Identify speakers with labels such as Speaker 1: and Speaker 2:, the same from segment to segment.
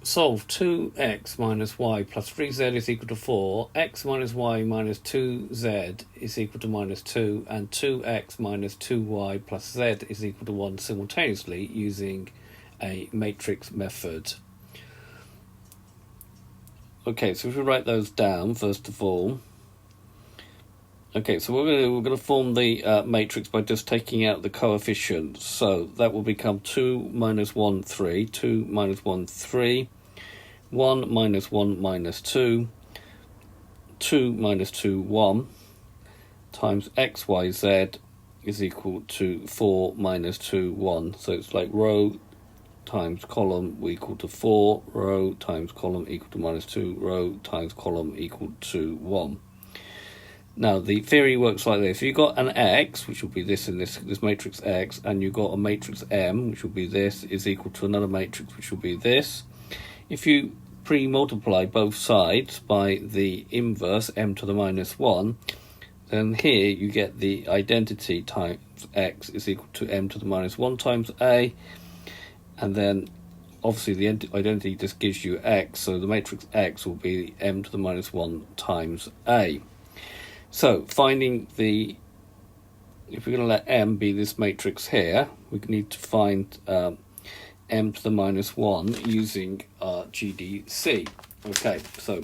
Speaker 1: solve 2x minus y plus 3z is equal to 4, x minus y minus 2z is equal to minus 2, and 2x minus 2y plus z is equal to 1 simultaneously using a matrix method. Okay, so if we write those down, first of all. Okay, so we're going to form the matrix by just taking out the coefficients. So that will become 2 minus 1, 3, 2 minus 1, 3, 1 minus 1 minus 2, 2 minus 2, 1, times x, y, z is equal to 4 minus 2, 1. So it's like row times column equal to 4, row times column equal to minus 2, row times column equal to 1. Now, the theory works like this. If you've got an x, which will be this in this matrix x, and you've got a matrix M, which will be this, is equal to another matrix, which will be this. If you pre-multiply both sides by the inverse, m to the minus 1, then here you get the identity times x is equal to m to the minus 1 times a, and then obviously the identity just gives you x, so the matrix x will be m to the minus 1 times a. So, finding if we're going to let M be this matrix here, we need to find M to the minus 1 using GDC. Okay, so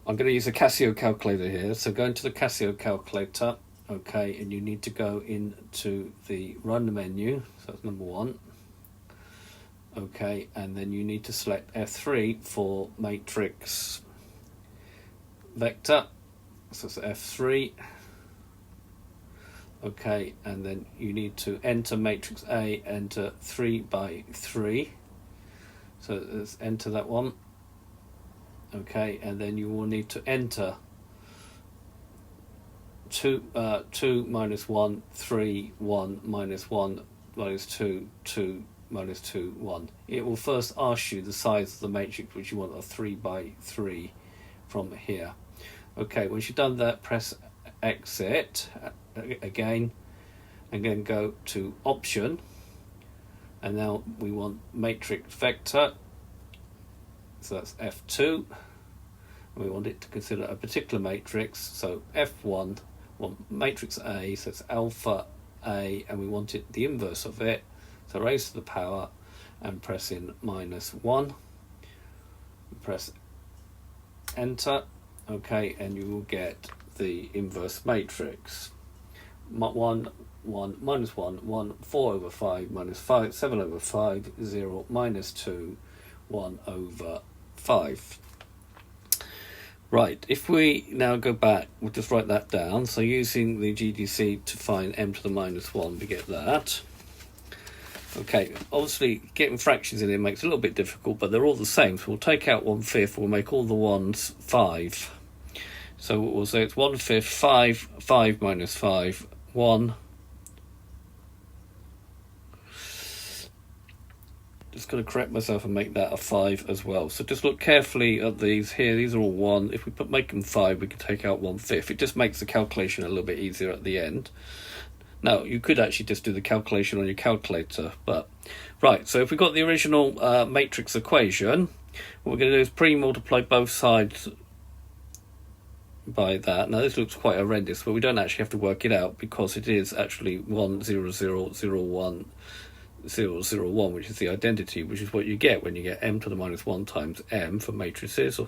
Speaker 1: I'm going to use a Casio calculator here. So go into the Casio calculator, okay, and you need to go into the run menu, so that's number 1. Okay, and then you need to select F3 for matrix vector. So it's F3. Okay, and then you need to enter matrix A, enter 3 by 3. So let's enter that one. Okay, and then you will need to enter 2 minus 1, 3, 1, minus 1, minus 2, 2, minus 2, 1. It will first ask you the size of the matrix which you want, a 3 by 3 from here. Okay, once you've done that, press exit again, and then go to option, and now we want matrix vector, so that's F2, and we want it to consider a particular matrix, so F1, we want matrix A, so it's alpha A, and we want it the inverse of it, so raise to the power, and press in minus 1, press enter. Okay, and you will get the inverse matrix. 1, 1, minus 1, 1, 4 over 5, minus 5, 7 over 5, 0, minus 2, 1 over 5. Right, if we now go back, we'll just write that down. So using the GDC to find m to the minus 1, we get that. Okay, obviously getting fractions in here makes it a little bit difficult, but they're all the same. So we'll take out 1/5, we'll make all the ones 5. So we'll say it's 1/5, 5, 5 minus 5, 1. Just going to correct myself and make that a 5 as well. So just look carefully at these here. These are all 1. If we make them 5, we can take out 1/5. It just makes the calculation a little bit easier at the end. Now, you could actually just do the calculation on your calculator, but right, so if we've got the original matrix equation, what we're going to do is pre-multiply both sides by that. Now, this looks quite horrendous, but we don't actually have to work it out because it is actually 1, 0, 0, 0, 1, 0, 0, 1, which is the identity, which is what you get when you get m to the minus 1 times m for matrices.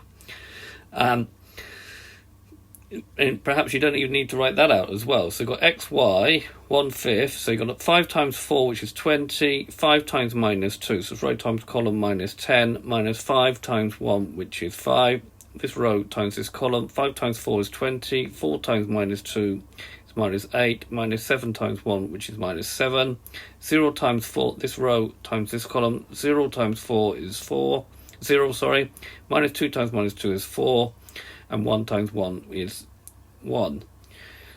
Speaker 1: And perhaps you don't even need to write that out as well. So you've got x, y, 1/5. So you've got 5 times 4, which is 20. 5 times minus 2. So it's row times column minus 10. Minus 5 times 1, which is 5. This row times this column. 5 times 4 is 20. 4 times minus 2 is minus 8. Minus 7 times 1, which is minus 7. 0 times 4, this row times this column. 0 times 4 is 4. 0, sorry. Minus 2 times minus 2 is 4. And 1 times 1 is 1.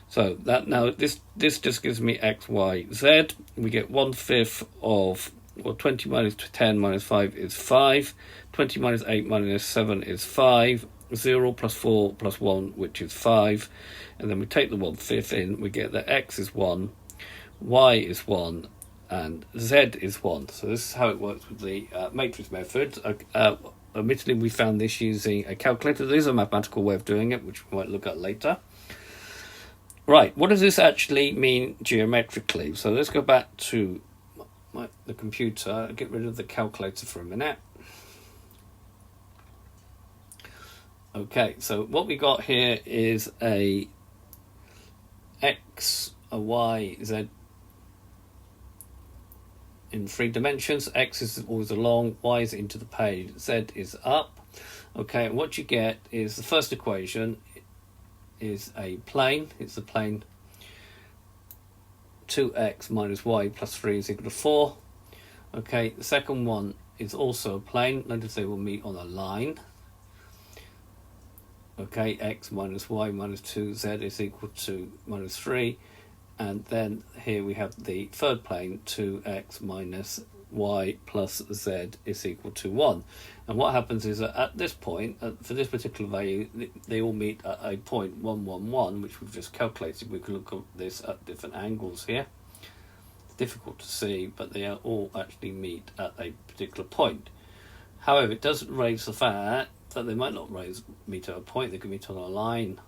Speaker 1: So that now this just gives me x, y, z. We get 1/5 of, well, 20 minus 10 minus 5 is 5. 20 minus 8 minus 7 is 5. 0 plus 4 plus 1, which is 5. And then we take the 1/5 in. We get that x is 1, y is 1, and z is 1. So this is how it works with the matrix method. Admittedly, we found this using a calculator. There is a mathematical way of doing it, which we might look at later. Right, what does this actually mean geometrically? So let's go back to the computer, get rid of the calculator for a minute. Okay, so what we got here is a x, a y, z in 3 dimensions. X is always along, y is into the page, z is up. Okay, and what you get is the first equation is a plane. It's the plane 2x minus y plus 3 is equal to 4. Okay, the second one is also a plane. Notice they will meet on a line. Okay, x minus y minus 2z is equal to minus 3. And then here we have the third plane, 2x minus y plus z is equal to 1. And what happens is that at this point, for this particular value, they all meet at a point 1, 1, 1, which we've just calculated. We can look at this at different angles here. It's difficult to see, but they all actually meet at a particular point. However, it doesn't raise the fact that they might not meet at a point. They could meet on a line,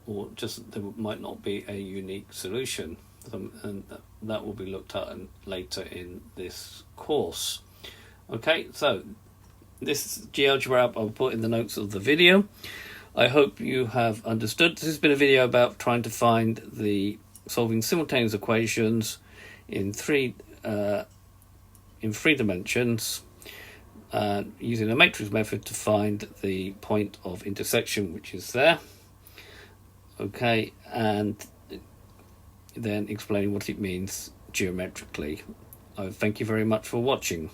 Speaker 1: or just there might not be a unique solution, and that will be looked at later in this course. Okay, so this GeoGebra app I'll put in the notes of the video. I hope you have understood. This has been a video about trying to find the solving simultaneous equations in three dimensions, using a matrix method to find the point of intersection, which is there. Okay, and then explain what it means geometrically. Thank you very much for watching.